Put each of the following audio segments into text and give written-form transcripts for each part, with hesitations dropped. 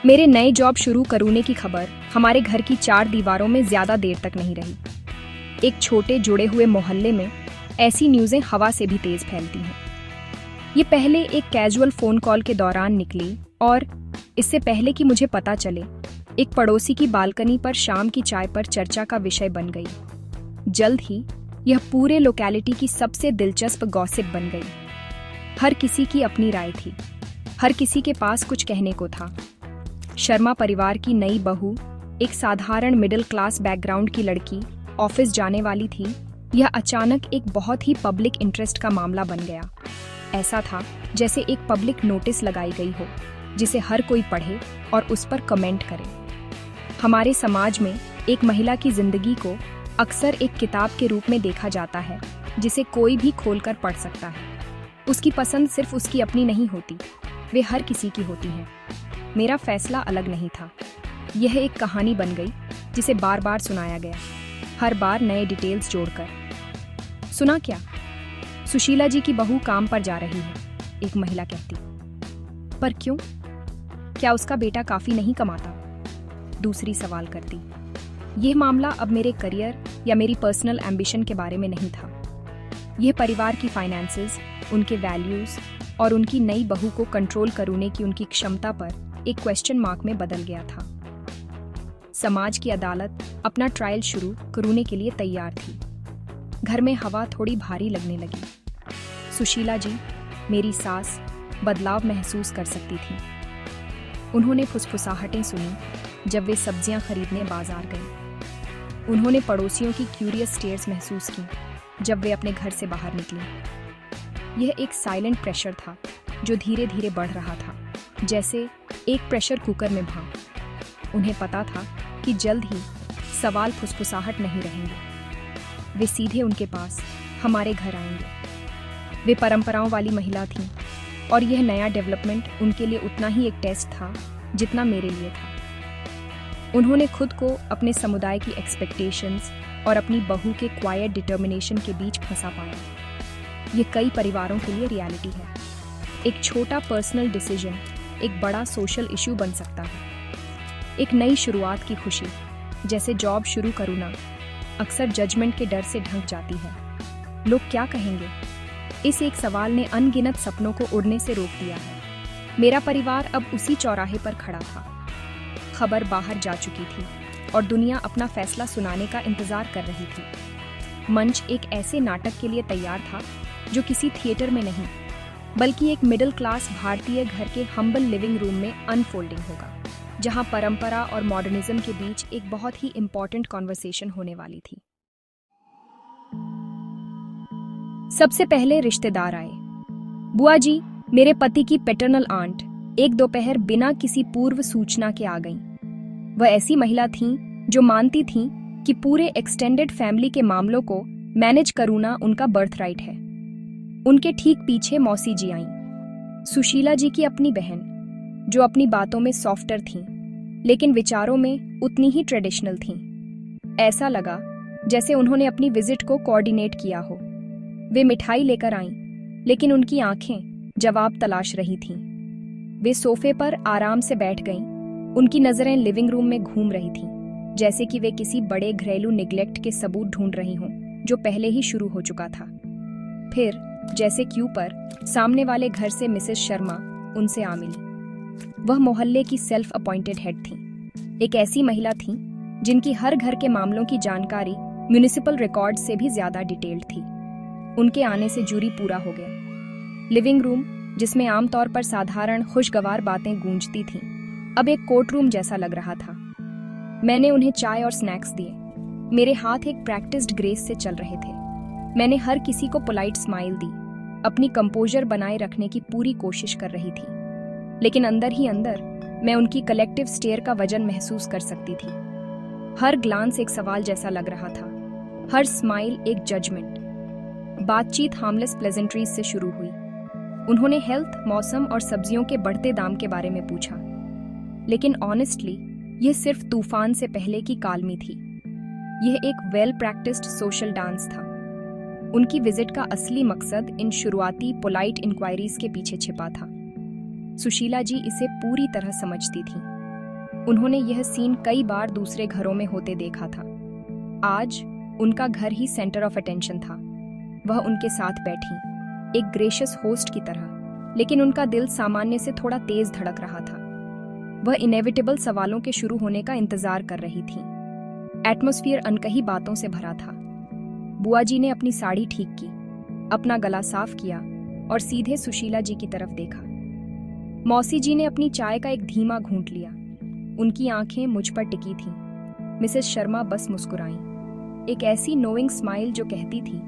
मेरे नए जॉब शुरू करने की खबर हमारे घर की 4 दीवारों में ज्यादा देर तक नहीं रही। एक छोटे जुड़े हुए मोहल्ले में ऐसी न्यूज़ें हवा से भी तेज फैलती हैं। ये पहले एक कैजुअल फोन कॉल के दौरान निकली और इससे पहले कि मुझे पता चले, एक पड़ोसी की बालकनी पर शाम की चाय पर चर्चा का विषय बन गई। जल्द ही यह पूरे लोकेलिटी की सबसे दिलचस्प गॉसिप बन गई। हर किसी की अपनी राय थी, हर किसी के पास कुछ कहने को था। शर्मा परिवार की नई बहू, एक साधारण मिडिल क्लास बैकग्राउंड की लड़की, ऑफिस जाने वाली थी। यह अचानक एक बहुत ही पब्लिक इंटरेस्ट का मामला बन गया। ऐसा था जैसे एक पब्लिक नोटिस लगाई गई हो, जिसे हर कोई पढ़े और उस पर कमेंट करे। हमारे समाज में एक महिला की जिंदगी को अक्सर एक किताब के रूप में देखा जाता है, जिसे कोई भी खोलकर पढ़ सकता है। उसकी पसंद सिर्फ उसकी अपनी नहीं होती, वे हर किसी की होती हैं। मेरा फैसला अलग नहीं था। यह एक कहानी बन गई जिसे बार बार सुनाया गया, हर बार नए डिटेल्स जोड़कर। सुना क्या? सुशीला जी की बहू काम पर जा रही है, एक महिला कहती। पर क्यों? क्या उसका बेटा काफी नहीं कमाता? दूसरी सवाल करती। यह मामला अब मेरे करियर या मेरी पर्सनल एम्बिशन के बारे में नहीं था। यह परिवार की फाइनेंसेस, उनके वैल्यूज और उनकी नई बहू को कंट्रोल करने की उनकी क्षमता पर एक क्वेश्चन मार्क में बदल गया था। समाज की अदालत अपना ट्रायल शुरू करने के लिए तैयार थी। घर में हवा थोड़ी भारी लगने लगी। सुशीला जी, मेरी सास, बदलाव महसूस कर सकती थी। उन्होंने फुसफुसाहटें सुनी जब वे सब्जियां खरीदने बाजार गईं। उन्होंने पड़ोसियों की क्यूरियस स्टेयर्स महसूस की जब वे अपने घर से बाहर निकली। यह एक साइलेंट प्रेशर था जो धीरे धीरे बढ़ रहा था, जैसे एक प्रेशर कुकर में भाप। उन्हें पता था कि जल्द ही सवाल फुसफुसाहट नहीं रहेंगे। वे सीधे उनके पास, हमारे घर आएंगे। वे परंपराओं वाली महिला थीं और यह नया डेवलपमेंट उनके लिए उतना ही एक टेस्ट था जितना मेरे लिए था। उन्होंने खुद को अपने समुदाय की एक्सपेक्टेशंस और अपनी बहू के क्वाइट डिटर्मिनेशन के बीच फंसा पाया। ये कई परिवारों के लिए रियलिटी है। एक छोटा पर्सनल डिसीजन एक बड़ा सोशल इशू बन सकता है। एक नई शुरुआत की खुशी, जैसे जॉब शुरू करना, अक्सर जजमेंट के डर से ढक जाती है। लोग क्या कहेंगे? इस एक सवाल ने अनगिनत सपनों को उड़ने से रोक दिया है। मेरा परिवार अब उसी चौराहे पर खड़ा था। खबर बाहर जा चुकी थी और दुनिया अपना फैसला सुनाने का इंतजार कर रही थी। मंच एक ऐसे नाटक के लिए तैयार था जो किसी थिएटर में नहीं, बल्कि एक मिडिल क्लास भारतीय घर के हम्बल लिविंग रूम में अनफोल्डिंग होगा, जहां परंपरा और मॉडर्निज्म के बीच एक बहुत ही इंपॉर्टेंट कॉन्वर्सेशन होने वाली थी। सबसे पहले रिश्तेदार आए। बुआ जी, मेरे पति की पैटर्नल आंट, एक दोपहर बिना किसी पूर्व सूचना के आ गईं। वह ऐसी महिला थीं जो मानती थीं कि पूरे एक्सटेंडेड फैमिली के मामलों को मैनेज करना उनका बर्थराइट है। उनके ठीक पीछे मौसी जी आईं, सुशीला जी की अपनी बहन, जो अपनी बातों में सॉफ्टर थीं, लेकिन विचारों में उतनी ही ट्रेडिशनल थीं। ऐसा लगा जैसे उन्होंने अपनी विजिट को कोऑर्डिनेट किया हो। वे मिठाई लेकर आईं, लेकिन उनकी आंखें जवाब तलाश रही थीं। वे सोफे पर आराम से बैठ गईं। उनकी नजरें लिविंग रूम में घूम रही थीं, जैसे कि वे किसी बड़े घरेलू निग्लेक्ट के सबूत ढूंढ रही हों जो पहले ही शुरू हो चुका था। फिर जैसे क्यू पर सामने वाले घर से मिसेस शर्मा उनसे आ मिली। वह मोहल्ले की सेल्फ अपॉइंटेड हेड थीं। एक ऐसी महिला थीं जिनकी हर घर के मामलों की जानकारी म्युनिसिपल रिकॉर्ड से भी ज्यादा डिटेल्ड थी। उनके आने से जूरी पूरा हो गया। लिविंग रूम, जिसमें आमतौर पर साधारण खुशगवार बातें गूंजती थीं, अब एक कोर्ट रूम जैसा लग रहा था। मैंने उन्हें चाय और स्नैक्स दिए। मेरे हाथ एक प्रैक्टिस्ड ग्रेस से चल रहे थे। मैंने हर किसी को पोलाइट स्माइल दी, अपनी कंपोजर बनाए रखने की पूरी कोशिश कर रही थी, लेकिन अंदर ही अंदर मैं उनकी कलेक्टिव स्टेयर का वजन महसूस कर सकती थी। हर ग्लांस एक सवाल जैसा लग रहा था, हर स्माइल एक जजमेंट। बातचीत हार्मलेस प्लेजेंट्रीज से शुरू हुई। उन्होंने हेल्थ, मौसम और सब्जियों के बढ़ते दाम के बारे में पूछा, लेकिन ऑनेस्टली यह सिर्फ तूफान से पहले की काल्मी थी। यह एक वेल प्रैक्टिस्ड सोशल डांस था। उनकी विजिट का असली मकसद इन शुरुआती पोलाइट इंक्वायरीज के पीछे छिपा था। सुशीला जी इसे पूरी तरह समझती थीं। उन्होंने यह सीन कई बार दूसरे घरों में होते देखा था। आज उनका घर ही सेंटर ऑफ अटेंशन था। वह उनके साथ बैठी, एक ग्रेशियस होस्ट की तरह, लेकिन उनका दिल सामान्य से थोड़ा तेज धड़क रहा था। वह इनेविटेबल सवालों के शुरू होने का इंतजार कर रही थी। एटमॉस्फेयर अनकही बातों से भरा था। बुआ जी ने अपनी साड़ी ठीक की, अपना गला साफ किया और सीधे सुशीला जी की तरफ देखा। मौसी जी ने अपनी चाय का एक धीमा घूंट लिया। उनकी आंखें मुझ पर टिकी थीं। मिसेस शर्मा बस मुस्कुराईं, एक ऐसी नोइंग स्माइल जो कहती थी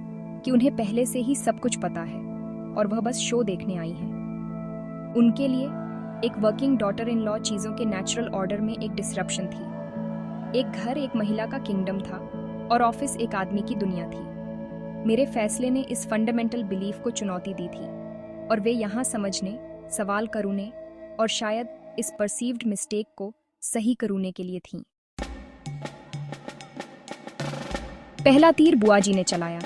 कि उन्हें पहले से ही सब कुछ पता है और वह बस शो देखने आई हैं। उनके लिए एक वर्किंग डॉटर इन लॉ चीज़ों के नेचुरल ऑर्डर में एक डिसरप्शन थी। एक घर एक महिला का किंगडम था और ऑफिस एक आदमी की दुनिया थी। मेरे फैसले ने इस फंडामेंटल बिलीफ को चुनौती दी थी और वे यहाँ समझने, सवाल करूने और शायद इस परसीव्ड मिस्टेक को सही करूने के लिए थीं। पहला तीर बुआ जी ने चलाया।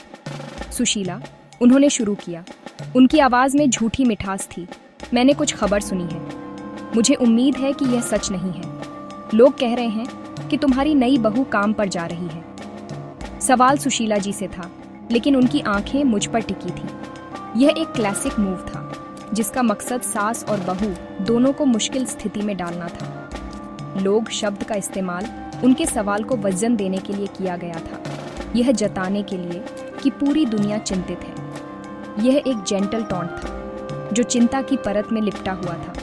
सुशीला, उन्होंने शुरू किया। उनकी आवाज में झूठी मिठास थी। मैंने कुछ खबर सुनी है। मुझे उम्मीद है कि यह सच नहीं है। लोग कह रहे हैं कि तुम्हारी नई बहू काम पर जा रही है। सवाल सुशीला जी से था, लेकिन उनकी आंखें मुझ पर टिकी थीं। यह एक क्लासिक मूव था जिसका मकसद सास और बहू दोनों को मुश्किल स्थिति में डालना था। लोग शब्द का इस्तेमाल उनके सवाल को वजन देने के लिए किया गया था, यह जताने के लिए कि पूरी दुनिया चिंतित है। यह एक जेंटल टॉन्ट था जो चिंता की परत में लिपटा हुआ था,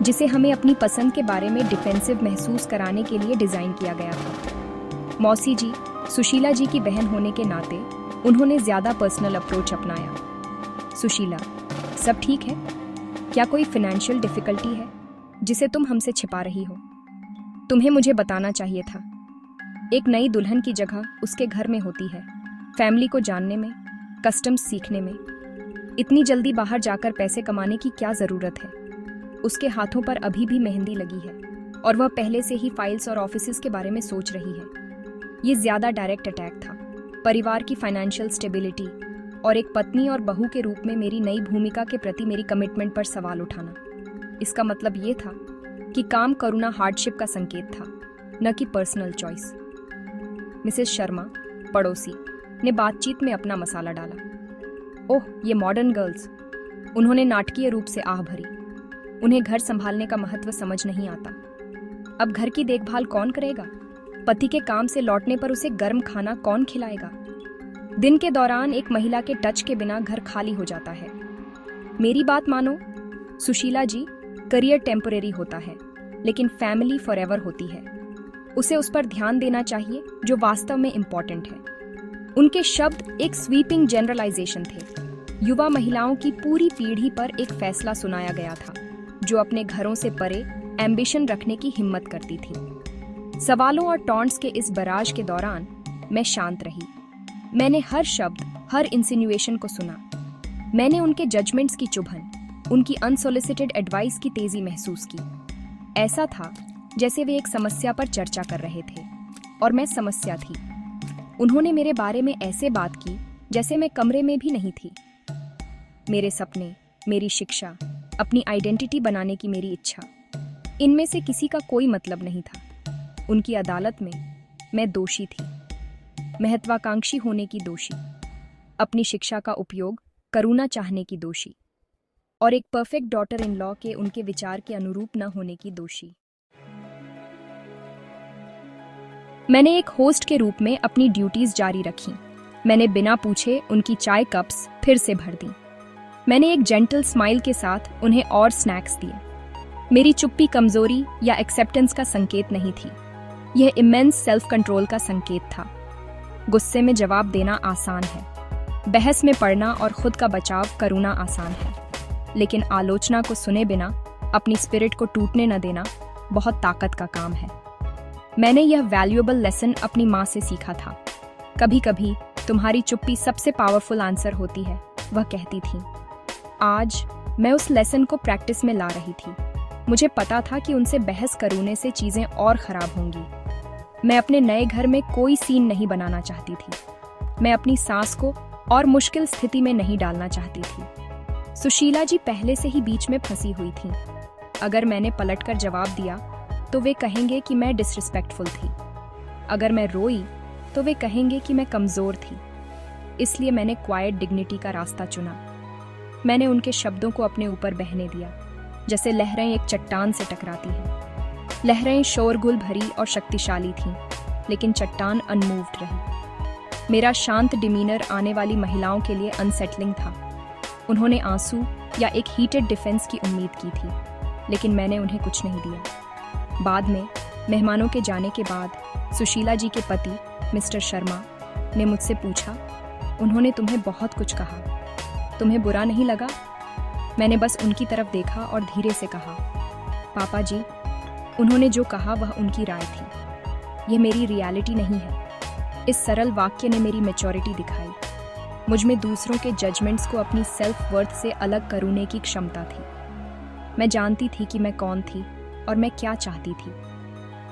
जिसे हमें अपनी पसंद के बारे में डिफेंसिव महसूस कराने के लिए डिजाइन किया गया था। मौसी जी, सुशीला जी की बहन होने के नाते उन्होंने ज्यादा पर्सनल अप्रोच अपनाया। सुशीला, सब ठीक है? क्या कोई फाइनेंशियल डिफिकल्टी है जिसे तुम हमसे छिपा रही हो? तुम्हें मुझे बताना चाहिए था। एक नई दुल्हन की जगह उसके घर में होती है, फैमिली को जानने में, कस्टम्स सीखने में। इतनी जल्दी बाहर जाकर पैसे कमाने की क्या जरूरत है? उसके हाथों पर अभी भी मेहंदी लगी है और वह पहले से ही फाइल्स और ऑफिसेज के बारे में सोच रही है। ये ज्यादा डायरेक्ट अटैक था। परिवार की फाइनेंशियल स्टेबिलिटी और एक पत्नी और बहू के रूप में मेरी नई भूमिका के प्रति मेरी कमिटमेंट पर सवाल उठाना। इसका मतलब ये था कि काम करुणा हार्डशिप का संकेत था, न कि पर्सनल चॉइस। मिसेस शर्मा, पड़ोसी, ने बातचीत में अपना मसाला डाला। ओह, ये मॉडर्न गर्ल्स, उन्होंने नाटकीय रूप से आह भरी। उन्हें घर संभालने का महत्व समझ नहीं आता। अब घर की देखभाल कौन करेगा? पति के काम से लौटने पर उसे गर्म खाना कौन खिलाएगा? दिन के दौरान एक महिला के टच के बिना घर खाली हो जाता है। मेरी बात मानो सुशीला जी, करियर टेम्परेरी होता है, लेकिन फैमिली फॉरएवर होती है। उसे उस पर ध्यान देना चाहिए जो वास्तव में इम्पोर्टेंट है। उनके शब्द एक स्वीपिंग जनरलाइजेशन थे। युवा महिलाओं की पूरी पीढ़ी पर एक फैसला सुनाया गया था जो अपने घरों से परे एम्बिशन रखने की हिम्मत करती थी। सवालों और टॉन्ट्स के इस बराज के दौरान मैं शांत रही। मैंने हर शब्द, हर इंसिनुएशन को सुना। मैंने उनके जजमेंट्स की चुभन, उनकी अनसोलिसिटेड एडवाइस की तेजी महसूस की। ऐसा था जैसे वे एक समस्या पर चर्चा कर रहे थे और मैं समस्या थी। उन्होंने मेरे बारे में ऐसे बात की जैसे मैं कमरे में भी नहीं थी। मेरे सपने, मेरी शिक्षा, अपनी आइडेंटिटी बनाने की मेरी इच्छा, इनमें से किसी का कोई मतलब नहीं था। उनकी अदालत में मैं दोषी थी, महत्वाकांक्षी होने की दोषी, अपनी शिक्षा का उपयोग करुणा चाहने की दोषी और एक परफेक्ट डॉटर इन लॉ के उनके विचार के अनुरूप न होने की दोषी। मैंने एक होस्ट के रूप में अपनी ड्यूटीज जारी रखी। मैंने बिना पूछे उनकी चाय कप्स फिर से भर दी। मैंने एक जेंटल स्माइल के साथ उन्हें और स्नैक्स दिए। मेरी चुप्पी कमजोरी या एक्सेप्टेंस का संकेत नहीं थी, यह इमेंस सेल्फ कंट्रोल का संकेत था। गुस्से में जवाब देना आसान है, बहस में पड़ना और खुद का बचाव करुणा आसान है, लेकिन आलोचना को सुने बिना अपनी स्पिरिट को टूटने न देना बहुत ताकत का काम है। मैंने यह वैल्यूएबल लेसन अपनी माँ से सीखा था। कभी कभी तुम्हारी चुप्पी सबसे पावरफुल आंसर होती है, वह कहती थी। आज मैं उस लेसन को प्रैक्टिस में ला रही थी। मुझे पता था कि उनसे बहस करने से चीजें और खराब होंगी। मैं अपने नए घर में कोई सीन नहीं बनाना चाहती थी। मैं अपनी सास को और मुश्किल स्थिति में नहीं डालना चाहती थी। सुशीला जी पहले से ही बीच में फंसी हुई थी। अगर मैंने पलटकर जवाब दिया तो वे कहेंगे कि मैं डिसरिस्पेक्टफुल थी। अगर मैं रोई तो वे कहेंगे कि मैं कमज़ोर थी। इसलिए मैंने क्वाइट डिग्निटी का रास्ता चुना। मैंने उनके शब्दों को अपने ऊपर बहने दिया, जैसे लहरें एक चट्टान से टकराती हैं। लहरें शोरगुल भरी और शक्तिशाली थीं, लेकिन चट्टान अनमूव्ड रही। मेरा शांत डिमीनर आने वाली महिलाओं के लिए अनसेटलिंग था। उन्होंने आंसू या एक हीटेड डिफेंस की उम्मीद की थी, लेकिन मैंने उन्हें कुछ नहीं दिया। बाद में मेहमानों के जाने के बाद सुशीला जी के पति मिस्टर शर्मा ने मुझसे पूछा, उन्होंने तुम्हें बहुत कुछ कहा, तुम्हें बुरा नहीं लगा? मैंने बस उनकी तरफ देखा और धीरे से कहा, पापा जी, उन्होंने जो कहा वह उनकी राय थी, यह मेरी रियलिटी नहीं है। इस सरल वाक्य ने मेरी मैच्योरिटी दिखाई। मुझ में दूसरों के जजमेंट्स को अपनी सेल्फ वर्थ से अलग करने की क्षमता थी। मैं जानती थी कि मैं कौन थी और मैं क्या चाहती थी।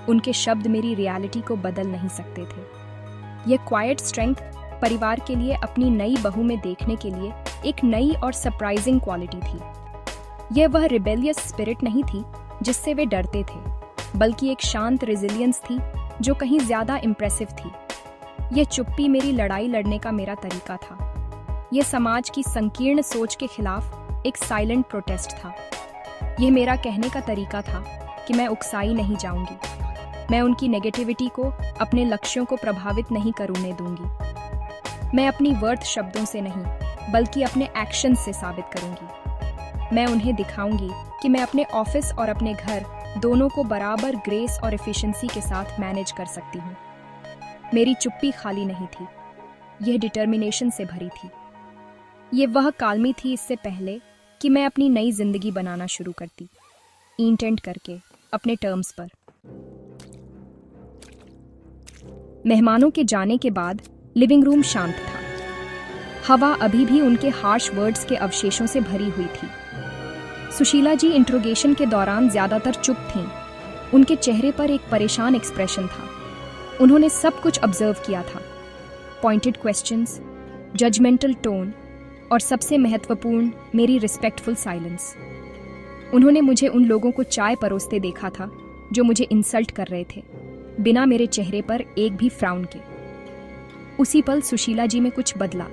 उनके शब्द मेरी रियलिटी को बदल नहीं सकते थे। यह क्वाइट स्ट्रेंथ परिवार के लिए अपनी नई बहू में देखने के लिए एक नई और सरप्राइजिंग क्वालिटी थी। यह वह रिबेलियस स्पिरिट नहीं थी जिससे वे डरते थे, बल्कि एक शांत रेजिलियंस थी जो कहीं ज्यादा इम्प्रेसिव थी। यह चुप्पी मेरी लड़ाई लड़ने का मेरा तरीका था। यह समाज की संकीर्ण सोच के खिलाफ एक साइलेंट प्रोटेस्ट था। यह मेरा कहने का तरीका था कि मैं उकसाई नहीं जाऊंगी। मैं उनकी नेगेटिविटी को अपने लक्ष्यों को प्रभावित नहीं करने दूंगी। मैं अपनी वर्थ शब्दों से नहीं, बल्कि अपने एक्शन से साबित करूंगी। मैं उन्हें दिखाऊंगी कि मैं अपने ऑफिस और अपने घर दोनों को बराबर ग्रेस और एफिशिएंसी के साथ मैनेज कर सकती हूँ। मेरी चुप्पी खाली नहीं थी, यह डिटर्मिनेशन से भरी थी। ये वह कालमी थी इससे पहले कि मैं अपनी नई जिंदगी बनाना शुरू करती, इंटेंट करके, अपने टर्म्स पर। मेहमानों के जाने के बाद लिविंग रूम शांत था। हवा अभी भी उनके हार्श वर्ड्स के अवशेषों से भरी हुई थी। सुशीला जी इंट्रोगेशन के दौरान ज्यादातर चुप थीं। उनके चेहरे पर एक परेशान एक्सप्रेशन था। उन्होंने सब कुछ ऑब्जर्व किया था, पॉइंटेड क्वेश्चंस, जजमेंटल टोन और सबसे महत्वपूर्ण मेरी रिस्पेक्टफुल साइलेंस। उन्होंने मुझे उन लोगों को चाय परोसते देखा था जो मुझे इंसल्ट कर रहे थे, बिना मेरे चेहरे पर एक भी फ्राउन के। उसी पल सुशीला जी में कुछ बदला।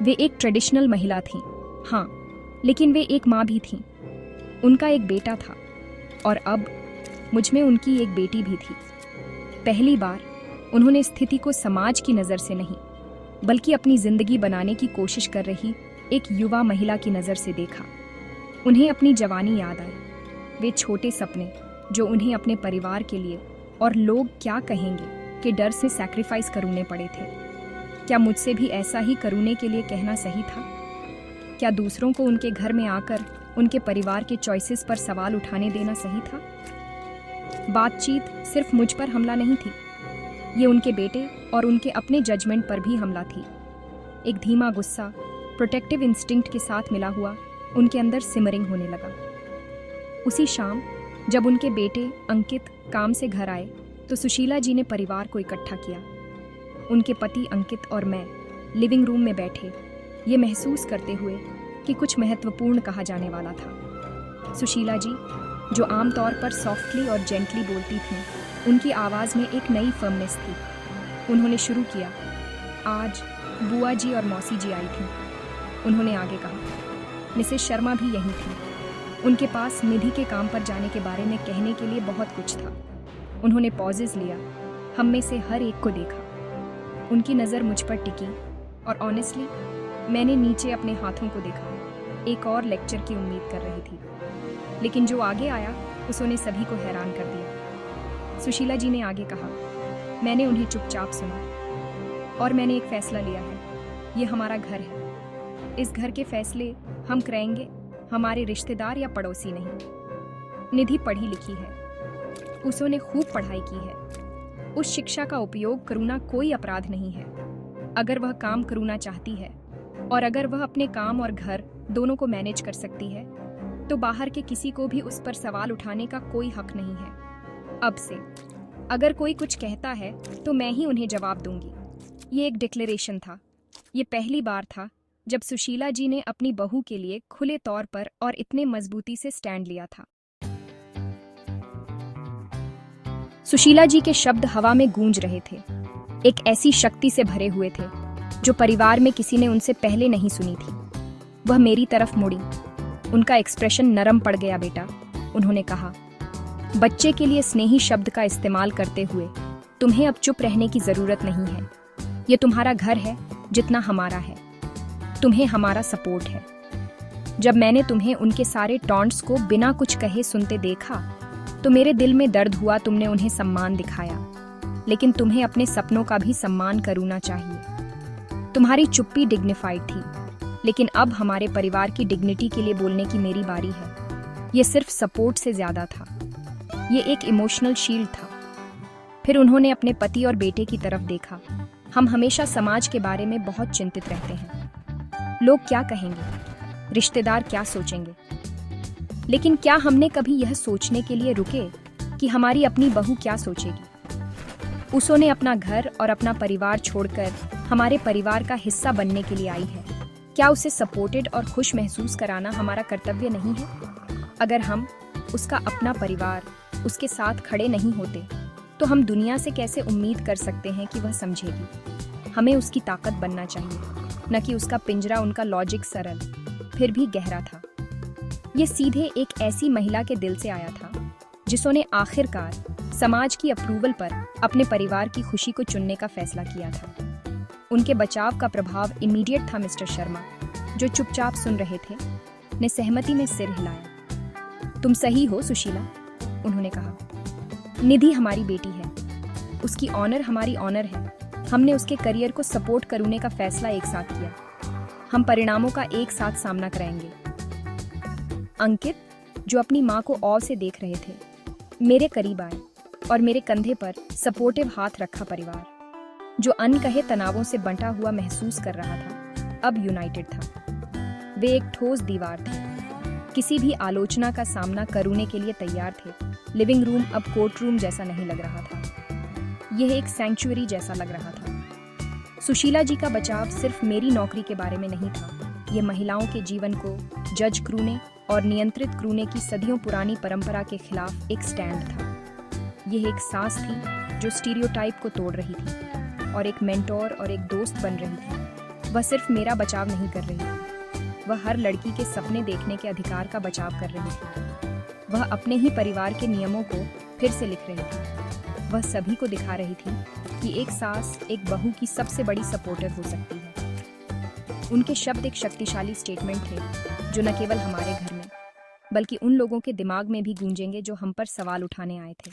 वे एक ट्रेडिशनल महिला थीं, हाँ, लेकिन वे एक माँ भी थीं। उनका एक बेटा था और अब मुझ में उनकी एक बेटी भी थी। पहली बार उन्होंने स्थिति को समाज की नज़र से नहीं, बल्कि अपनी जिंदगी बनाने की कोशिश कर रही एक युवा महिला की नज़र से देखा। उन्हें अपनी जवानी याद आई, वे छोटे सपने जो उन्हें अपने परिवार के लिए और लोग क्या कहेंगे के डर से सैक्रिफाइस करने पड़े थे। क्या मुझसे भी ऐसा ही करने के लिए कहना सही था? क्या दूसरों को उनके घर में आकर उनके परिवार के चॉइसेस पर सवाल उठाने देना सही था? बातचीत सिर्फ मुझ पर हमला नहीं थी, ये उनके बेटे और उनके अपने जजमेंट पर भी हमला थी। एक धीमा गुस्सा प्रोटेक्टिव इंस्टिंक्ट के साथ मिला हुआ उनके अंदर सिमरिंग होने लगा। उसी शाम जब उनके बेटे अंकित काम से घर आए तो सुशीला जी ने परिवार को इकट्ठा किया। उनके पति अंकित और मैं लिविंग रूम में बैठे, ये महसूस करते हुए कि कुछ महत्वपूर्ण कहा जाने वाला था। सुशीला जी, जो आमतौर पर सॉफ्टली और जेंटली बोलती थीं, उनकी आवाज़ में एक नई फर्मनेस थी। उन्होंने शुरू किया, आज बुआ जी और मौसी जी आई थीं। उन्होंने आगे कहा, मिसेस शर्मा भी यहीं थी। उनके पास निधि के काम पर जाने के बारे में कहने के लिए बहुत कुछ था। उन्होंने पॉजेज लिया, हम में से हर एक को देखा। उनकी नज़र मुझ पर टिकी और ऑनेस्टली मैंने नीचे अपने हाथों को देखा। एक और लेक्चर की उम्मीद कर रही थी, लेकिन जो आगे आया उसने सभी को हैरान कर दिया। सुशीला जी ने आगे कहा, मैंने उन्हें चुपचाप सुना और मैंने एक फैसला लिया है। ये हमारा घर है। इस घर के फैसले हम करेंगे, हमारे रिश्तेदार या पड़ोसी नहीं। निधि पढ़ी लिखी है, उसने खूब पढ़ाई की है। उस शिक्षा का उपयोग करना कोई अपराध नहीं है। अगर वह काम करना चाहती है और अगर वह अपने काम और घर दोनों को मैनेज कर सकती है, तो बाहर के किसी को भी उस पर सवाल उठाने का कोई हक नहीं है। अब से अगर कोई कुछ कहता है तो मैं ही उन्हें जवाब दूंगी। ये एक डिक्लेरेशन था। ये पहली बार था जब सुशीला जी ने अपनी बहू के लिए खुले तौर पर और इतने मजबूती से स्टैंड लिया था। सुशीला जी के शब्द हवा में गूंज रहे थे, एक ऐसी शक्ति से भरे हुए थे जो परिवार में किसी ने उनसे पहले नहीं सुनी थी। वह मेरी तरफ मुड़ी, उनका एक्सप्रेशन नरम पड़ गया। बेटा, उन्होंने कहा, बच्चे के लिए स्नेही शब्द का इस्तेमाल करते हुए, तुम्हें अब चुप रहने की जरूरत नहीं है। ये तुम्हारा घर है जितना हमारा है, तुम्हें हमारा सपोर्ट है। जब मैंने तुम्हें उनके सारे टॉन्ट्स को बिना कुछ कहे सुनते देखा तो मेरे दिल में दर्द हुआ। तुमने उन्हें सम्मान दिखाया, लेकिन तुम्हें अपने सपनों का भी सम्मान करना चाहिए। तुम्हारी चुप्पी डिग्निफाइड थी, लेकिन अब हमारे परिवार की डिग्निटी के लिए बोलने की मेरी बारी है। ये सिर्फ सपोर्ट से ज्यादा था, ये एक इमोशनल शील्ड था। फिर उन्होंने अपने पति और बेटे की तरफ देखा। हम हमेशा समाज के बारे में बहुत चिंतित रहते हैं, लोग क्या कहेंगे, रिश्तेदार क्या सोचेंगे, लेकिन क्या हमने कभी यह सोचने के लिए रुके कि हमारी अपनी बहू क्या सोचेगी? उसने अपना घर और अपना परिवार छोड़कर हमारे परिवार का हिस्सा बनने के लिए आई है। क्या उसे सपोर्टेड और खुश महसूस कराना हमारा कर्तव्य नहीं है? अगर हम, उसका अपना परिवार, उसके साथ खड़े नहीं होते तो हम दुनिया से कैसे उम्मीद कर सकते हैं कि वह समझेगी? हमें उसकी ताकत बनना चाहिए, न कि उसका पिंजरा। उनका लॉजिक सरल फिर भी गहरा था। ये सीधे एक ऐसी महिला के दिल से आया था जिसने आखिरकार समाज की अप्रूवल पर अपने परिवार की खुशी को चुनने का फैसला किया था। उनके बचाव का प्रभाव इमीडिएट था। मिस्टर शर्मा, जो चुपचाप सुन रहे थे, ने सहमति में सिर हिलाया। तुम सही हो सुशीला, उन्होंने कहा। निधि हमारी बेटी है, उसकी ऑनर हमारी ऑनर है। हमने उसके करियर को सपोर्ट करने का फैसला एक साथ किया। हम परिणामों का एक साथ सामना कराएंगे। अंकित, जो अपनी माँ को औ से देख रहे थे, मेरे करीब आए और मेरे कंधे पर सपोर्टिव हाथ रखा। परिवार जो अनकहे तनावों से बंटा हुआ महसूस कर रहा था, अब यूनाइटेड था। वे एक ठोस दीवार थे, किसी भी आलोचना का सामना करने के लिए तैयार थे। लिविंग रूम अब कोर्ट रूम जैसा नहीं लग रहा था, यह एक सैंक्चुअरी जैसा लग रहा था। सुशीला जी का बचाव सिर्फ मेरी नौकरी के बारे में नहीं था, ये महिलाओं के जीवन को जज करूने और नियंत्रित करूने की सदियों पुरानी परंपरा के खिलाफ एक स्टैंड था। यह एक सांस थी जो स्टीरियोटाइप को तोड़ रही थी और एक मेंटोर और एक दोस्त बन रही थी। वह सिर्फ मेरा बचाव नहीं कर रही थी, वह हर लड़की के सपने देखने के अधिकार का बचाव कर रही थी। वह अपने ही परिवार के नियमों को फिर से लिख रही थी। वह सभी को दिखा रही थी कि एक सास एक बहू की सबसे बड़ी सपोर्टर हो सकती है। उनके शब्द एक शक्तिशाली स्टेटमेंट थे जो न केवल हमारे घर में बल्कि उन लोगों के दिमाग में भी गूंजेंगे जो हम पर सवाल उठाने आए थे।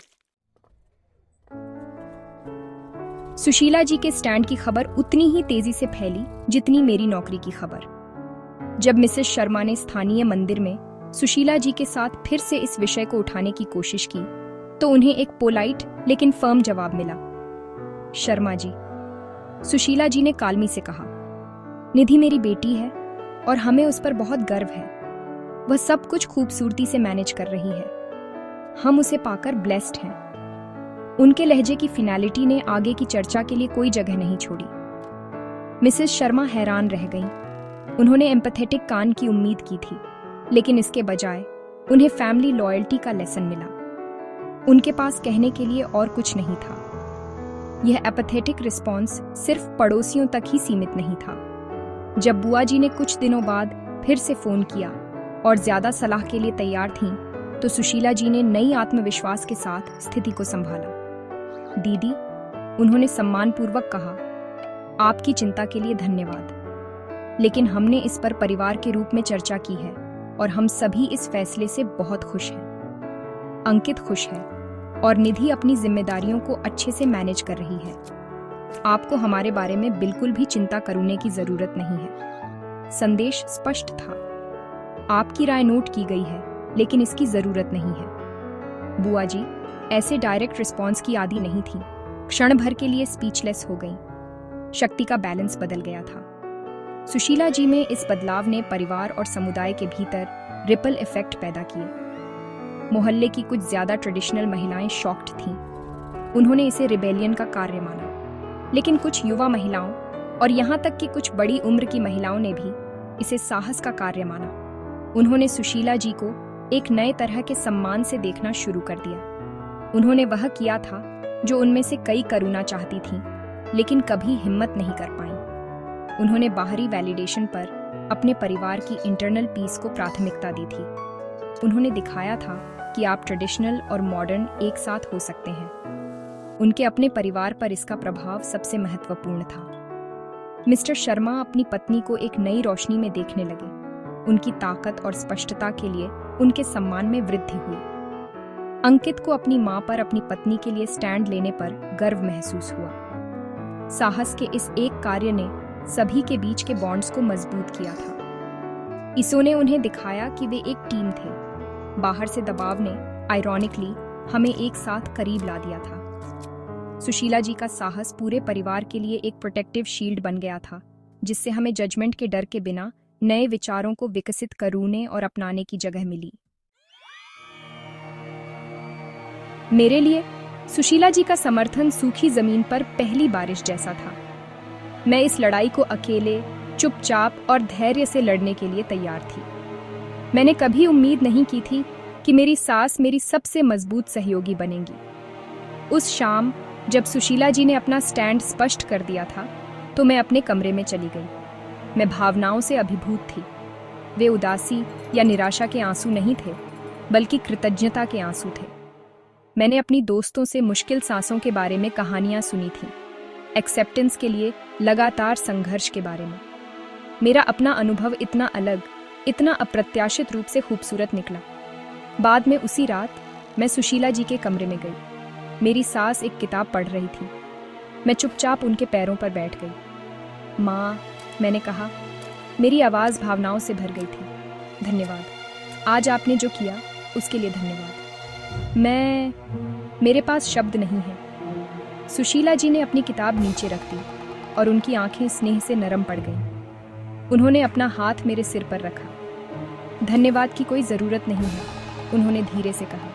सुशीला जी के स्टैंड की खबर उतनी ही तेजी से फैली जितनी मेरी नौकरी की खबर। जब मिसेस शर्मा ने स्थानीय मंदिर में सुशीला जी के साथ फिर से इस विषय को उठाने की कोशिश की तो उन्हें एक पोलाइट लेकिन फर्म जवाब मिला। शर्मा जी, सुशीला जी ने काल्मी से कहा, निधि मेरी बेटी है और हमें उस पर बहुत गर्व है। वह सब कुछ खूबसूरती से मैनेज कर रही है। हम उसे पाकर ब्लेस्ड हैं। उनके लहजे की फिनैलिटी ने आगे की चर्चा के लिए कोई जगह नहीं छोड़ी। मिसेस शर्मा हैरान रह गईं। उन्होंने एम्पैथेटिक कान की उम्मीद की थी, लेकिन इसके बजाय उन्हें फैमिली लॉयल्टी का लेसन मिला। उनके पास कहने के लिए और कुछ नहीं था। यह एपैथेटिक रिस्पॉन्स सिर्फ पड़ोसियों तक ही सीमित नहीं था। जब बुआ जी ने कुछ दिनों बाद फिर से फोन किया और ज्यादा सलाह के लिए तैयार थीं, तो सुशीला जी ने नई आत्मविश्वास के साथ स्थिति को संभाला। दीदी, उन्होंने सम्मानपूर्वक कहा, आपकी चिंता के लिए धन्यवाद, लेकिन हमने इस पर परिवार के रूप में चर्चा की है और हम सभी इस फैसले से बहुत खुश हैं। अंकित खुश है और निधि अपनी जिम्मेदारियों को अच्छे से मैनेज कर रही है। आपको हमारे बारे में बिल्कुल भी चिंता करने की जरूरत नहीं है। संदेश स्पष्ट था। आपकी राय नोट की गई है, लेकिन इसकी जरूरत नहीं है। बुआ जी ऐसे डायरेक्ट रिस्पॉन्स की आदी नहीं थी। क्षण भर के लिए स्पीचलेस हो गई। शक्ति का बैलेंस बदल गया था। सुशीला जी में इस बदलाव ने परिवार और समुदाय के भीतर रिपल इफेक्ट पैदा किए। मोहल्ले की कुछ ज्यादा ट्रेडिशनल महिलाएं शॉक्ड थीं। उन्होंने इसे रिबेलियन का कार्य माना, लेकिन कुछ युवा महिलाओं और यहाँ तक कि कुछ बड़ी उम्र की महिलाओं ने भी इसे साहस का कार्य माना। उन्होंने सुशीला जी को एक नए तरह के सम्मान से देखना शुरू कर दिया। उन्होंने वह किया था जो उनमें से कई करना चाहती थीं, लेकिन कभी हिम्मत नहीं कर पाईं। उन्होंने बाहरी वैलिडेशन पर अपने परिवार की इंटरनल पीस को प्राथमिकता दी थी। उन्होंने दिखाया था कि आप ट्रेडिशनल और मॉडर्न एक साथ हो सकते हैं। उनके अपने परिवार पर इसका प्रभाव सबसे महत्वपूर्ण था। मिस्टर शर्मा अपनी पत्नी को एक नई रोशनी में देखने लगे। उनकी ताकत और स्पष्टता के लिए उनके सम्मान में वृद्धि हुई। अंकित को अपनी मां पर अपनी पत्नी के लिए स्टैंड लेने पर गर्व महसूस हुआ। साहस के इस एक कार्य ने सभी के बीच के बॉन्ड्स को मजबूत किया था। इसो ने उन्हें दिखाया कि वे एक टीम थे। बाहर से दबाव ने आयरॉनिकली हमें एक साथ करीब ला दिया था। सुशीला जी का साहस पूरे परिवार के लिए एक प्रोटेक्टिव शील्ड बन गया था, जिससे हमें जजमेंट के डर के बिना नए विचारों को विकसित करने और अपनाने की जगह मिली। मेरे लिए सुशीला जी का समर्थन सूखी जमीन पर पहली बारिश जैसा था। मैं इस लड़ाई को अकेले, चुपचाप और धैर्य से लड़ने के लिए तैयार थी। मैंने कभी उम्मीद नहीं की थी कि मेरी सास मेरी सबसे मजबूत सहयोगी बनेंगी। उस शाम जब सुशीला जी ने अपना स्टैंड स्पष्ट कर दिया था, तो मैं अपने कमरे में चली गई। मैं भावनाओं से अभिभूत थी। वे उदासी या निराशा के आंसू नहीं थे, बल्कि कृतज्ञता के आंसू थे। मैंने अपनी दोस्तों से मुश्किल सांसों के बारे में कहानियां सुनी थीं, एक्सेप्टेंस के लिए लगातार संघर्ष के बारे में। मेरा अपना अनुभव इतना अलग, इतना अप्रत्याशित रूप से खूबसूरत निकला। बाद में उसी रात मैं सुशीला जी के कमरे में गई। मेरी सास एक किताब पढ़ रही थी। मैं चुपचाप उनके पैरों पर बैठ गई। माँ, मैंने कहा। मेरी आवाज़ भावनाओं से भर गई थी। धन्यवाद, आज आपने जो किया उसके लिए धन्यवाद। मेरे पास शब्द नहीं है। सुशीला जी ने अपनी किताब नीचे रख दी और उनकी आंखें स्नेह से नरम पड़ गईं। उन्होंने अपना हाथ मेरे सिर पर रखा। धन्यवाद की कोई ज़रूरत नहीं है, उन्होंने धीरे से कहा।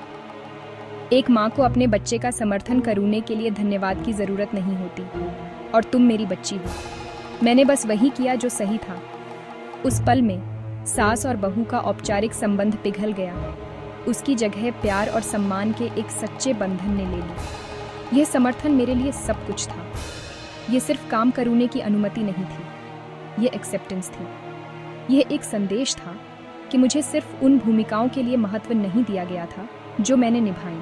एक माँ को अपने बच्चे का समर्थन करने के लिए धन्यवाद की ज़रूरत नहीं होती, और तुम मेरी बच्ची हो। मैंने बस वही किया जो सही था। उस पल में सास और बहू का औपचारिक संबंध पिघल गया। उसकी जगह प्यार और सम्मान के एक सच्चे बंधन ने ले ली। यह समर्थन मेरे लिए सब कुछ था। यह सिर्फ काम करने की अनुमति नहीं थी, यह एक्सेप्टेंस थी। यह एक संदेश था कि मुझे सिर्फ उन भूमिकाओं के लिए महत्व नहीं दिया गया था जो मैंने निभाई,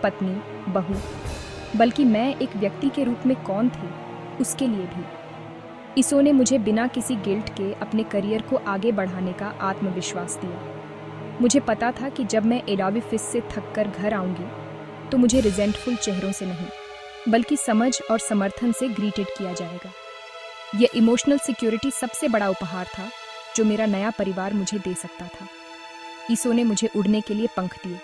पत्नी, बहू, बल्कि मैं एक व्यक्ति के रूप में कौन थी, उसके लिए भी। इसो ने मुझे बिना किसी गिल्ट के अपने करियर को आगे बढ़ाने का आत्मविश्वास दिया। मुझे पता था कि जब मैं एडोबी फिस से थककर घर आऊंगी, तो मुझे रिजेंटफुल चेहरों से नहीं, बल्कि समझ और समर्थन से ग्रीटेड किया जाएगा। यह इमोशनल सिक्योरिटी सबसे बड़ा उपहार था जो मेरा नया परिवार मुझे दे सकता था। इसो ने मुझे उड़ने के लिए पंख दिए,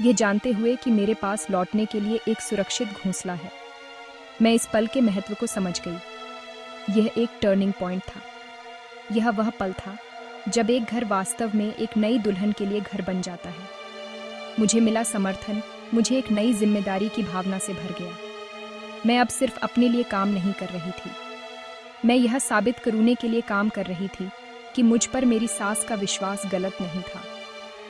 यह जानते हुए कि मेरे पास लौटने के लिए एक सुरक्षित घोंसला है। मैं इस पल के महत्व को समझ गई। यह एक टर्निंग पॉइंट था। यह वह पल था जब एक घर वास्तव में एक नई दुल्हन के लिए घर बन जाता है। मुझे मिला समर्थन, मुझे एक नई जिम्मेदारी की भावना से भर गया। मैं अब सिर्फ अपने लिए काम नहीं कर रही थी, मैं यह साबित करने के लिए काम कर रही थी कि मुझ पर मेरी सास का विश्वास गलत नहीं था।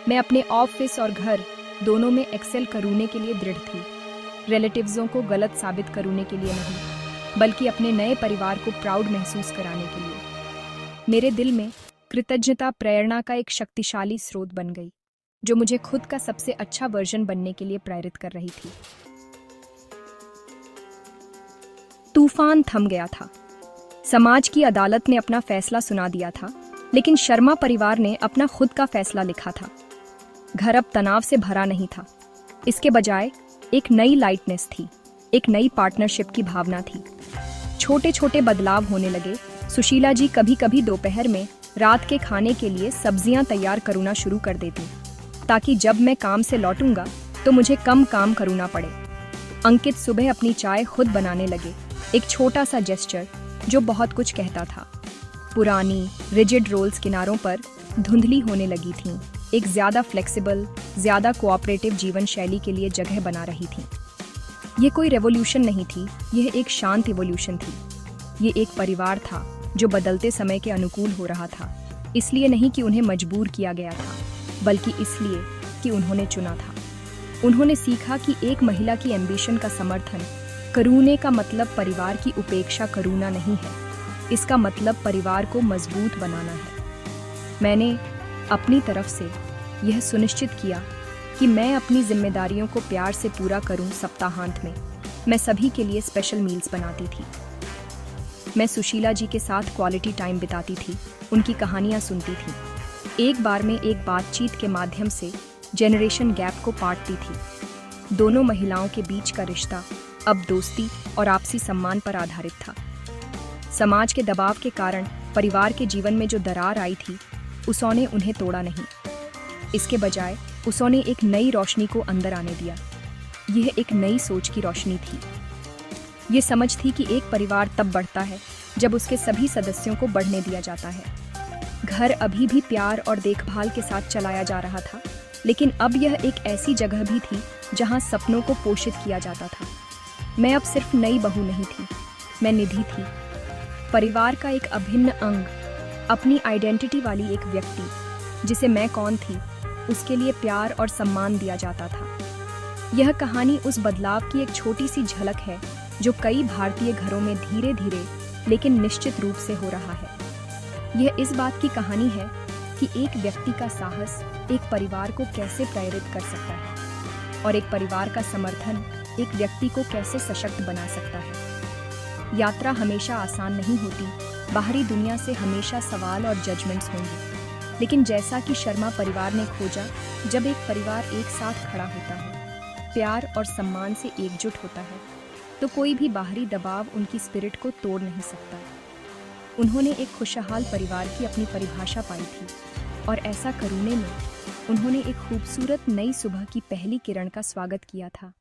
मैं अपने ऑफिस और घर दोनों में एक्सेल करने के लिए दृढ़ थी। रिलेटिव्सों को गलत साबित करने के लिए नहीं, बल्कि अपने नए परिवार को प्राउड महसूस कराने के लिए। मेरे दिल में कृतज्ञता प्रेरणा का एक शक्तिशाली स्रोत बन गई, जो मुझे खुद का सबसे अच्छा वर्जन बनने के लिए प्रेरित कर रही थी। तूफान थम गया था। समाज की अदालत ने अपना फैसला सुना दिया था, लेकिन शर्मा परिवार ने अपना खुद का फैसला लिखा था। घर अब तनाव से भरा नहीं था। इसके बजाय एक नई लाइटनेस थी, एक नई पार्टनरशिप की भावना थी। छोटे छोटे बदलाव होने लगे। सुशीला जी कभी कभी दोपहर में रात के खाने के लिए सब्जियां तैयार करना शुरू कर देती, ताकि जब मैं काम से लौटूंगा तो मुझे कम काम करना पड़े। अंकित सुबह अपनी चाय खुद बनाने लगे, एक छोटा सा जेस्चर जो बहुत कुछ कहता था। पुरानी रिजिड रोल्स किनारों पर धुंधली होने लगी थीं, एक ज़्यादा फ्लेक्सिबल, ज़्यादा कोऑपरेटिव जीवन शैली के लिए जगह बना रही थीं। ये कोई रेवोल्यूशन नहीं थी, यह एक शांत इवोल्यूशन थी। ये एक परिवार था जो बदलते समय के अनुकूल हो रहा था, इसलिए नहीं कि उन्हें मजबूर किया गया था, बल्कि इसलिए कि उन्होंने चुना था। उन्होंने सीखा कि एक महिला की एम्बिशन का समर्थन करूने का मतलब परिवार की उपेक्षा करूना नहीं है, इसका मतलब परिवार को मजबूत बनाना है। मैंने अपनी तरफ से यह सुनिश्चित किया कि मैं अपनी जिम्मेदारियों को प्यार से पूरा करूं। सप्ताहांत में मैं सभी के लिए स्पेशल मील्स बनाती थी। मैं सुशीला जी के साथ क्वालिटी टाइम बिताती थी, उनकी कहानियां सुनती थी। एक बार में एक बातचीत के माध्यम से जेनरेशन गैप को पाटती थी। दोनों महिलाओं के बीच का रिश्ता अब दोस्ती और आपसी सम्मान पर आधारित था। समाज के दबाव के कारण परिवार के जीवन में जो दरार आई थी, उसने उन्हें तोड़ा नहीं। इसके बजाय उसने एक नई रोशनी को अंदर आने दिया। यह एक नई सोच की रोशनी थी। ये समझ थी कि एक परिवार तब बढ़ता है जब उसके सभी सदस्यों को बढ़ने दिया जाता है। घर अभी भी प्यार और देखभाल के साथ चलाया जा रहा था, लेकिन अब यह एक ऐसी जगह भी थी जहां सपनों को पोषित किया जाता था। मैं अब सिर्फ नई बहू नहीं थी, मैं निधि थी, परिवार का एक अभिन्न अंग, अपनी आइडेंटिटी वाली एक व्यक्ति जिसे मैं कौन थी उसके लिए प्यार और सम्मान दिया जाता था। यह कहानी उस बदलाव की एक छोटी सी झलक है जो कई भारतीय घरों में धीरे धीरे लेकिन निश्चित रूप से हो रहा है। यह इस बात की कहानी है कि एक व्यक्ति का साहस एक परिवार को कैसे प्रेरित कर सकता है और एक परिवार का समर्थन एक व्यक्ति को कैसे सशक्त बना सकता है। यात्रा हमेशा आसान नहीं होती, बाहरी दुनिया से हमेशा सवाल और जजमेंट्स होंगे, लेकिन जैसा कि शर्मा परिवार ने खोजा, जब एक परिवार एक साथ खड़ा होता है, प्यार और सम्मान से एकजुट होता है, तो कोई भी बाहरी दबाव उनकी स्पिरिट को तोड़ नहीं सकता। उन्होंने एक खुशहाल परिवार की अपनी परिभाषा पाई थी और ऐसा करने में उन्होंने एक खूबसूरत नई सुबह की पहली किरण का स्वागत किया था।